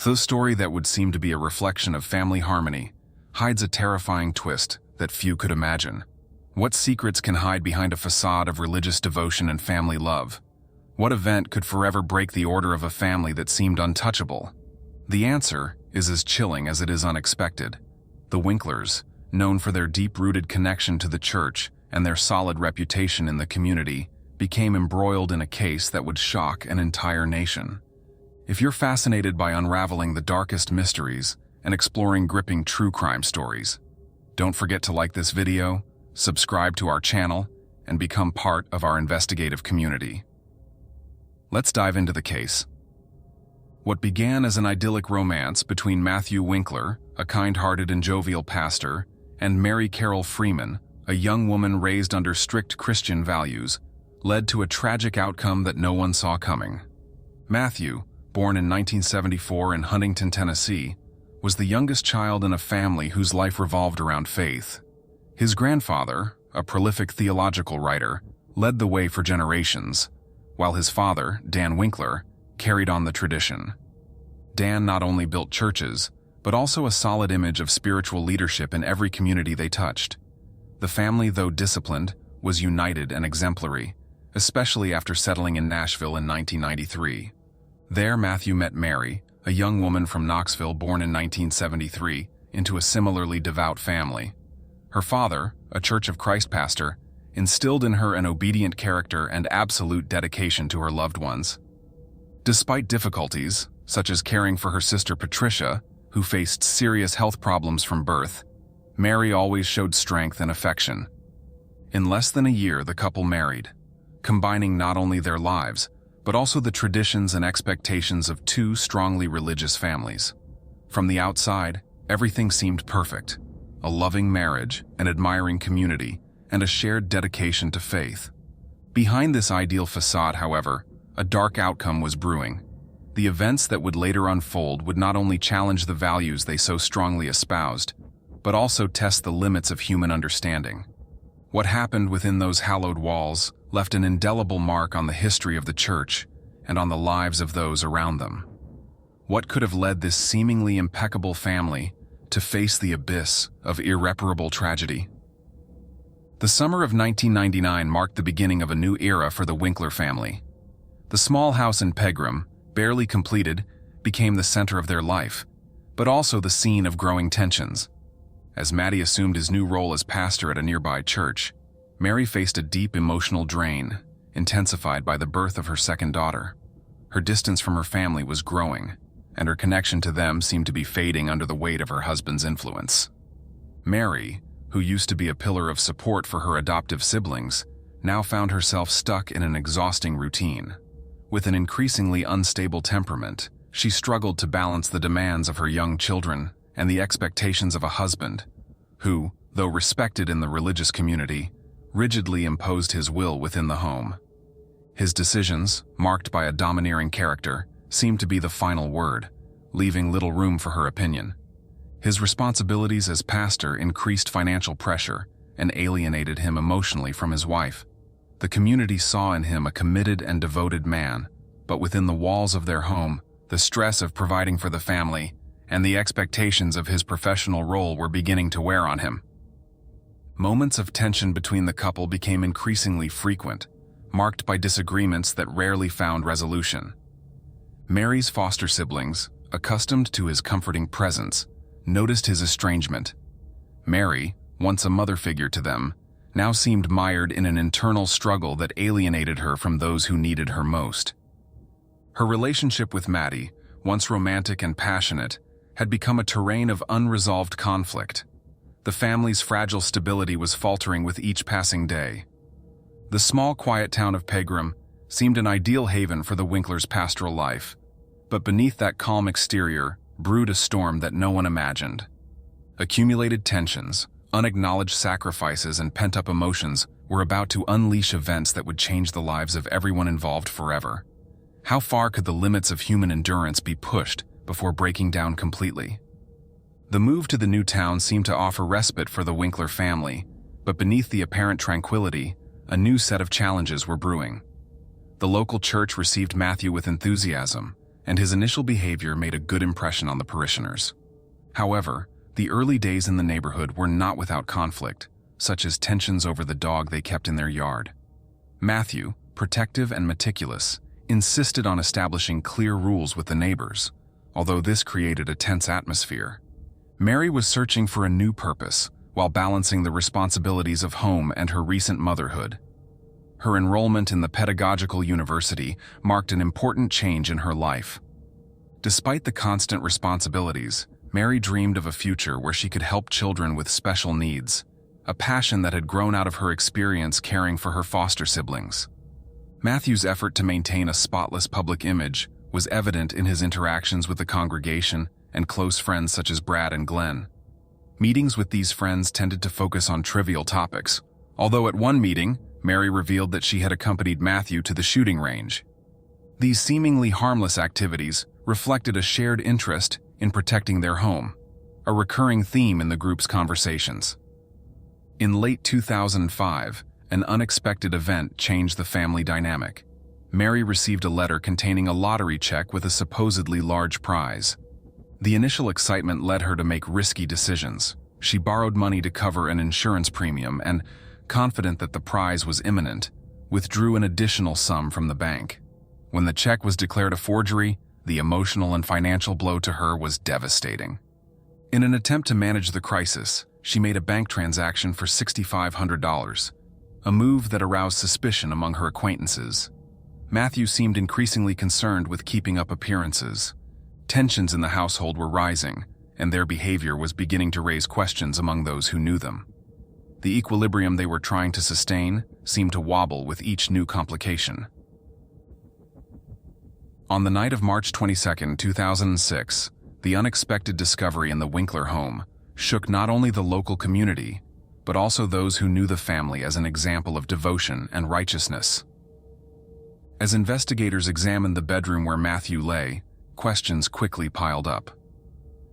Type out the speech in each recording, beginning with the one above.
The story that would seem to be a reflection of family harmony hides a terrifying twist that few could imagine. What secrets can hide behind a facade of religious devotion and family love? What event could forever break the order of a family that seemed untouchable? The answer is as chilling as it is unexpected. The Winklers, known for their deep-rooted connection to the church and their solid reputation in the community, became embroiled in a case that would shock an entire nation. If you're fascinated by unraveling the darkest mysteries and exploring gripping true crime stories, don't forget to like this video, subscribe to our channel, and become part of our investigative community. Let's dive into the case. What began as an idyllic romance between Matthew Winkler, a kind-hearted and jovial pastor, and Mary Carol Freeman, a young woman raised under strict Christian values, led to a tragic outcome that no one saw coming. Matthew, born in 1974 in Huntington, Tennessee, was the youngest child in a family whose life revolved around faith. His grandfather, a prolific theological writer, led the way for generations, while his father, Dan Winkler, carried on the tradition. Dan not only built churches, but also a solid image of spiritual leadership in every community they touched. The family, though disciplined, was united and exemplary, especially after settling in Nashville in 1993. There, Matthew met Mary, a young woman from Knoxville born in 1973, into a similarly devout family. Her father, a Church of Christ pastor, instilled in her an obedient character and absolute dedication to her loved ones. Despite difficulties, such as caring for her sister Patricia, who faced serious health problems from birth, Mary always showed strength and affection. In less than a year, the couple married, combining not only their lives, but also the traditions and expectations of two strongly religious families. From the outside, everything seemed perfect: a loving marriage, an admiring community, and a shared dedication to faith. Behind this ideal facade, however, a dark outcome was brewing. The events that would later unfold would not only challenge the values they so strongly espoused, but also test the limits of human understanding. What happened within those hallowed walls left an indelible mark on the history of the church and on the lives of those around them. What could have led this seemingly impeccable family to face the abyss of irreparable tragedy? The summer of 1999 marked the beginning of a new era for the Winkler family. The small house in Pegram, barely completed, became the center of their life, but also the scene of growing tensions. As Matty assumed his new role as pastor at a nearby church, Mary faced a deep emotional drain, intensified by the birth of her second daughter. Her distance from her family was growing, and her connection to them seemed to be fading under the weight of her husband's influence. Mary, who used to be a pillar of support for her adoptive siblings, now found herself stuck in an exhausting routine. With an increasingly unstable temperament, she struggled to balance the demands of her young children and the expectations of a husband who, though respected in the religious community, rigidly imposed his will within the home. His decisions, marked by a domineering character, seemed to be the final word, leaving little room for her opinion. His responsibilities as pastor increased financial pressure and alienated him emotionally from his wife. The community saw in him a committed and devoted man, but within the walls of their home, the stress of providing for the family and the expectations of his professional role were beginning to wear on him. Moments of tension between the couple became increasingly frequent, marked by disagreements that rarely found resolution. Mary's foster siblings, accustomed to his comforting presence, noticed his estrangement. Mary, once a mother figure to them, now seemed mired in an internal struggle that alienated her from those who needed her most. Her relationship with Matty, once romantic and passionate, had become a terrain of unresolved conflict. The family's fragile stability was faltering with each passing day. The small, quiet town of Pegram seemed an ideal haven for the Winklers' pastoral life, but beneath that calm exterior brewed a storm that no one imagined. Accumulated tensions, unacknowledged sacrifices, and pent-up emotions were about to unleash events that would change the lives of everyone involved forever. How far could the limits of human endurance be pushed before breaking down completely? The move to the new town seemed to offer respite for the Winkler family, but beneath the apparent tranquility, a new set of challenges were brewing. The local church received Matthew with enthusiasm, and his initial behavior made a good impression on the parishioners. However, the early days in the neighborhood were not without conflict, such as tensions over the dog they kept in their yard. Matthew, protective and meticulous, insisted on establishing clear rules with the neighbors, although this created a tense atmosphere. Mary was searching for a new purpose while balancing the responsibilities of home and her recent motherhood. Her enrollment in the pedagogical university marked an important change in her life. Despite the constant responsibilities, Mary dreamed of a future where she could help children with special needs, a passion that had grown out of her experience caring for her foster siblings. Matthew's effort to maintain a spotless public image was evident in his interactions with the congregation and close friends such as Brad and Glenn. Meetings with these friends tended to focus on trivial topics, although at one meeting, Mary revealed that she had accompanied Matthew to the shooting range. These seemingly harmless activities reflected a shared interest in protecting their home, a recurring theme in the group's conversations. In late 2005, an unexpected event changed the family dynamic. Mary received a letter containing a lottery check with a supposedly large prize. The initial excitement led her to make risky decisions. She borrowed money to cover an insurance premium and, confident that the prize was imminent, withdrew an additional sum from the bank. When the check was declared a forgery, the emotional and financial blow to her was devastating. In an attempt to manage the crisis, she made a bank transaction for $6,500, a move that aroused suspicion among her acquaintances. Matthew seemed increasingly concerned with keeping up appearances. Tensions in the household were rising, and their behavior was beginning to raise questions among those who knew them. The equilibrium they were trying to sustain seemed to wobble with each new complication. On the night of March 22, 2006, the unexpected discovery in the Winkler home shook not only the local community, but also those who knew the family as an example of devotion and righteousness. As investigators examined the bedroom where Matthew lay, questions quickly piled up.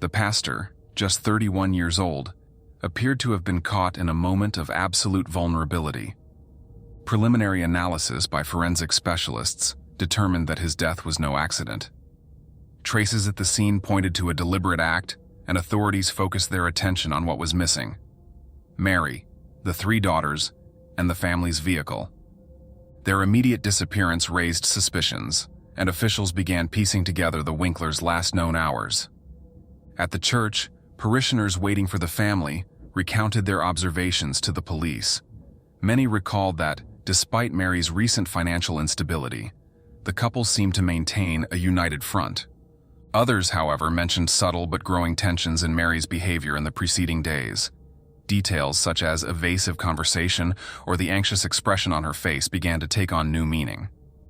The pastor, just 31 years old, appeared to have been caught in a moment of absolute vulnerability. Preliminary analysis by forensic specialists determined that his death was no accident. Traces at the scene pointed to a deliberate act, and authorities focused their attention on what was missing: Mary, the 3 daughters, and the family's vehicle. Their immediate disappearance raised suspicions, and officials began piecing together the Winklers' last known hours. At the church, parishioners waiting for the family recounted their observations to the police. Many recalled that, despite Mary's recent financial instability, the couple seemed to maintain a united front. Others, however, mentioned subtle but growing tensions in Mary's behavior in the preceding days. Details such as evasive conversation or the anxious expression on her face began to take on new meaning.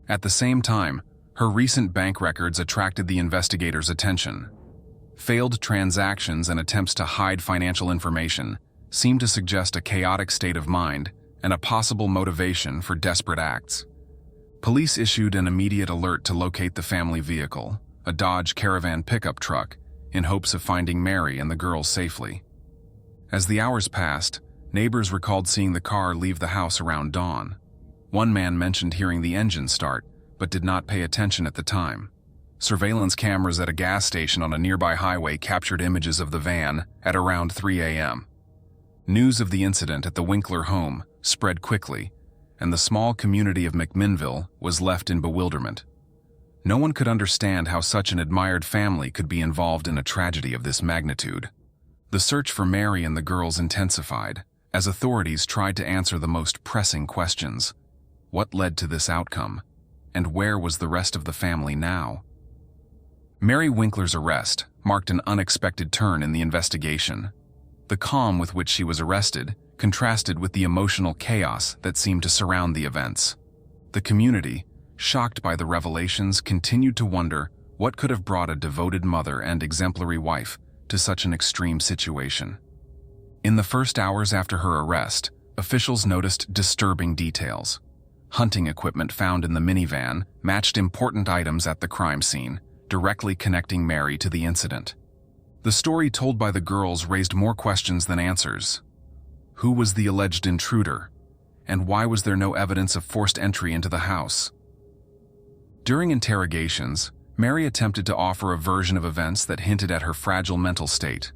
At the same time, her recent bank records attracted the investigators' attention. Failed transactions and attempts to hide financial information seemed to suggest a chaotic state of mind and a possible motivation for desperate acts. Police issued an immediate alert to locate the family vehicle, a Dodge Caravan pickup truck, in hopes of finding Mary and the girls safely. As the hours passed, neighbors recalled seeing the car leave the house around dawn. One man mentioned hearing the engine start, but did not pay attention at the time. Surveillance cameras at a gas station on a nearby highway captured images of the van at around 3 a.m. News of the incident at the Winkler home spread quickly, and the small community of McMinnville was left in bewilderment. No one could understand how such an admired family could be involved in a tragedy of this magnitude. The search for Mary and the girls intensified, as authorities tried to answer the most pressing questions. What led to this outcome? And where was the rest of the family now? Mary Winkler's arrest marked an unexpected turn in the investigation. The calm with which she was arrested contrasted with the emotional chaos that seemed to surround the events. The community, shocked by the revelations, continued to wonder what could have brought a devoted mother and exemplary wife to such an extreme situation. In the first hours after her arrest, officials noticed disturbing details. Hunting equipment found in the minivan matched important items at the crime scene, directly connecting Mary to the incident. The story told by the girls raised more questions than answers. Who was the alleged intruder? And why was there no evidence of forced entry into the house? During interrogations, Mary attempted to offer a version of events that hinted at her fragile mental state.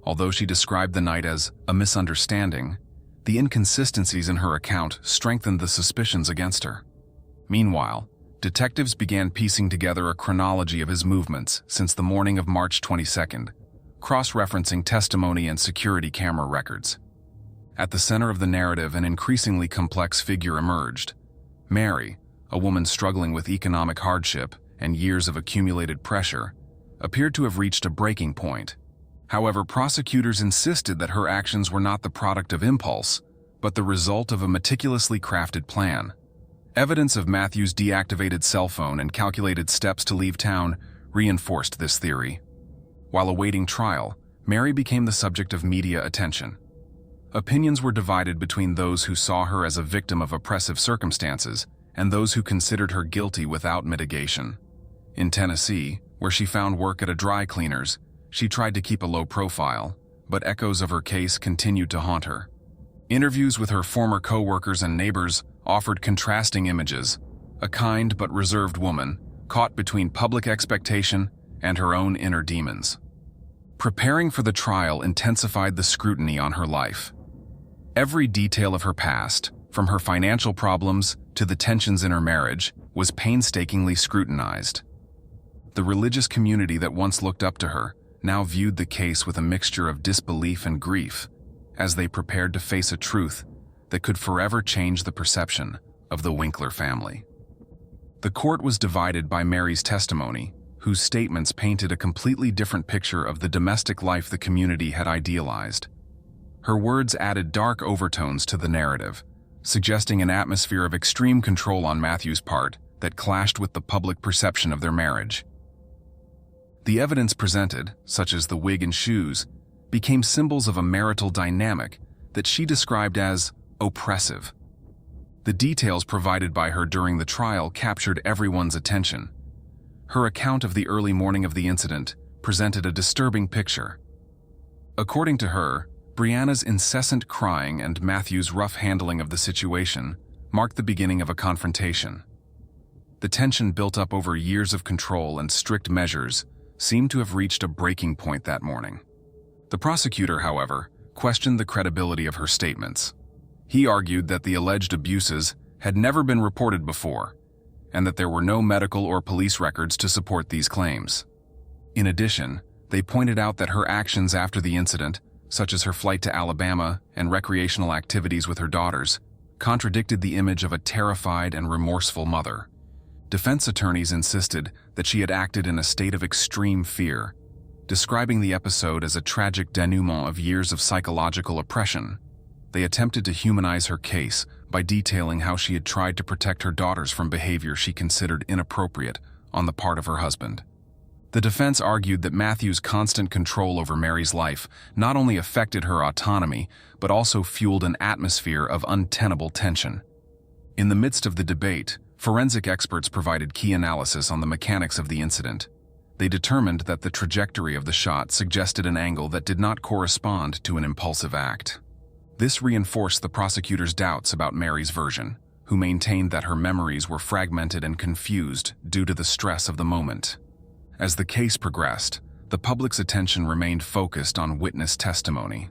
Although she described the night as a misunderstanding, the inconsistencies in her account strengthened the suspicions against her. Meanwhile, detectives began piecing together a chronology of his movements since the morning of March 22nd, cross-referencing testimony and security camera records. At the center of the narrative, an increasingly complex figure emerged. Mary, a woman struggling with economic hardship and years of accumulated pressure, appeared to have reached a breaking point. However, prosecutors insisted that her actions were not the product of impulse, but the result of a meticulously crafted plan. Evidence of Matthew's deactivated cell phone and calculated steps to leave town reinforced this theory. While awaiting trial, Mary became the subject of media attention. Opinions were divided between those who saw her as a victim of oppressive circumstances and those who considered her guilty without mitigation. In Tennessee, where she found work at a dry cleaner's, she tried to keep a low profile, but echoes of her case continued to haunt her. Interviews with her former co-workers and neighbors offered contrasting images: a kind but reserved woman, caught between public expectation and her own inner demons. Preparing for the trial intensified the scrutiny on her life. Every detail of her past, from her financial problems to the tensions in her marriage, was painstakingly scrutinized. The religious community that once looked up to her now viewed the case with a mixture of disbelief and grief, as they prepared to face a truth that could forever change the perception of the Winkler family. The court was divided by Mary's testimony, whose statements painted a completely different picture of the domestic life the community had idealized. Her words added dark overtones to the narrative, suggesting an atmosphere of extreme control on Matthew's part that clashed with the public perception of their marriage. The evidence presented, such as the wig and shoes, became symbols of a marital dynamic that she described as oppressive. The details provided by her during the trial captured everyone's attention. Her account of the early morning of the incident presented a disturbing picture. According to her, Brianna's incessant crying and Matthew's rough handling of the situation marked the beginning of a confrontation. The tension built up over years of control and strict measures seemed to have reached a breaking point that morning. The prosecutor, however, questioned the credibility of her statements. He argued that the alleged abuses had never been reported before, and that there were no medical or police records to support these claims. In addition, they pointed out that her actions after the incident, such as her flight to Alabama and recreational activities with her daughters, contradicted the image of a terrified and remorseful mother. Defense attorneys insisted that she had acted in a state of extreme fear, describing the episode as a tragic denouement of years of psychological oppression. They attempted to humanize her case by detailing how she had tried to protect her daughters from behavior she considered inappropriate on the part of her husband. The defense argued that Matthew's constant control over Mary's life not only affected her autonomy, but also fueled an atmosphere of untenable tension. In the midst of the debate, forensic experts provided key analysis on the mechanics of the incident. They determined that the trajectory of the shot suggested an angle that did not correspond to an impulsive act. This reinforced the prosecutor's doubts about Mary's version, who maintained that her memories were fragmented and confused due to the stress of the moment. As the case progressed, the public's attention remained focused on witness testimony.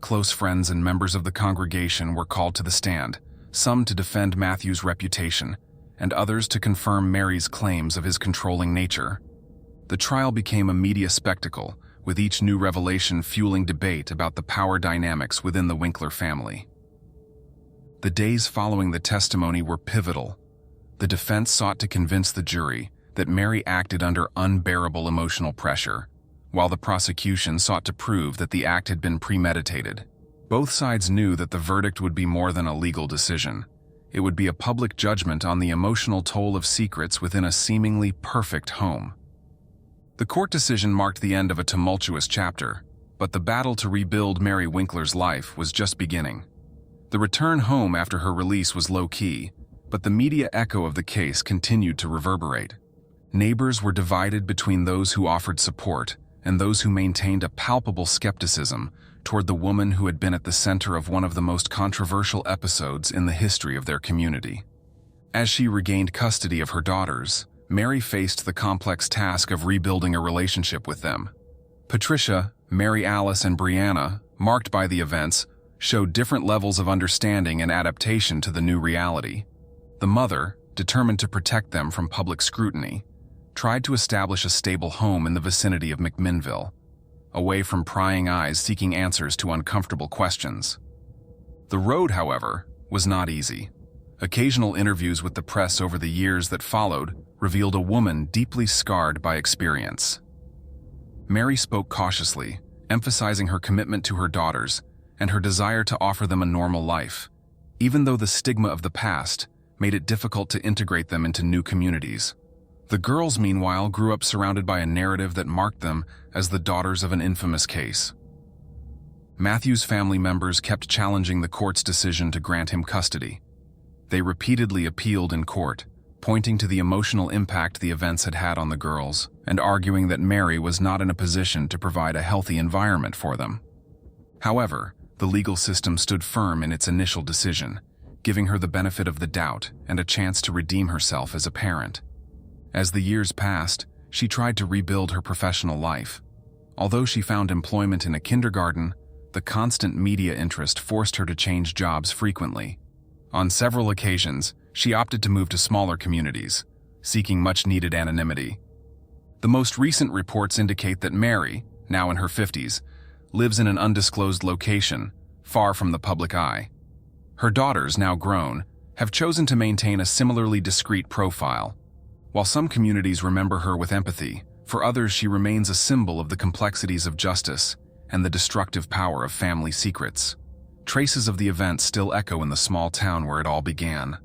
Close friends and members of the congregation were called to the stand, some to defend Matthew's reputation, and others to confirm Mary's claims of his controlling nature. The trial became a media spectacle, with each new revelation fueling debate about the power dynamics within the Winkler family. The days following the testimony were pivotal. The defense sought to convince the jury that Mary acted under unbearable emotional pressure, while the prosecution sought to prove that the act had been premeditated. Both sides knew that the verdict would be more than a legal decision. It would be a public judgment on the emotional toll of secrets within a seemingly perfect home. The court decision marked the end of a tumultuous chapter, but the battle to rebuild Mary Winkler's life was just beginning. The return home after her release was low-key, but the media echo of the case continued to reverberate. Neighbors were divided between those who offered support and those who maintained a palpable skepticism toward the woman who had been at the center of one of the most controversial episodes in the history of their community. As she regained custody of her daughters, Mary faced the complex task of rebuilding a relationship with them. Patricia, Mary Alice, and Brianna, marked by the events, showed different levels of understanding and adaptation to the new reality. The mother, determined to protect them from public scrutiny, tried to establish a stable home in the vicinity of McMinnville, away from prying eyes seeking answers to uncomfortable questions. The road, however, was not easy. Occasional interviews with the press over the years that followed revealed a woman deeply scarred by experience. Mary spoke cautiously, emphasizing her commitment to her daughters and her desire to offer them a normal life, even though the stigma of the past made it difficult to integrate them into new communities. The girls, meanwhile, grew up surrounded by a narrative that marked them as the daughters of an infamous case. Matthew's family members kept challenging the court's decision to grant him custody. They repeatedly appealed in court, pointing to the emotional impact the events had had on the girls and arguing that Mary was not in a position to provide a healthy environment for them. However, the legal system stood firm in its initial decision, giving her the benefit of the doubt and a chance to redeem herself as a parent. As the years passed, she tried to rebuild her professional life. Although she found employment in a kindergarten, the constant media interest forced her to change jobs frequently. On several occasions, she opted to move to smaller communities, seeking much-needed anonymity. The most recent reports indicate that Mary, now in her 50s, lives in an undisclosed location, far from the public eye. Her daughters, now grown, have chosen to maintain a similarly discreet profile. While some communities remember her with empathy, for others she remains a symbol of the complexities of justice and the destructive power of family secrets. Traces of the event still echo in the small town where it all began,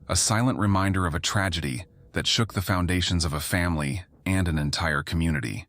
a silent reminder of a tragedy that shook the foundations of a family and an entire community.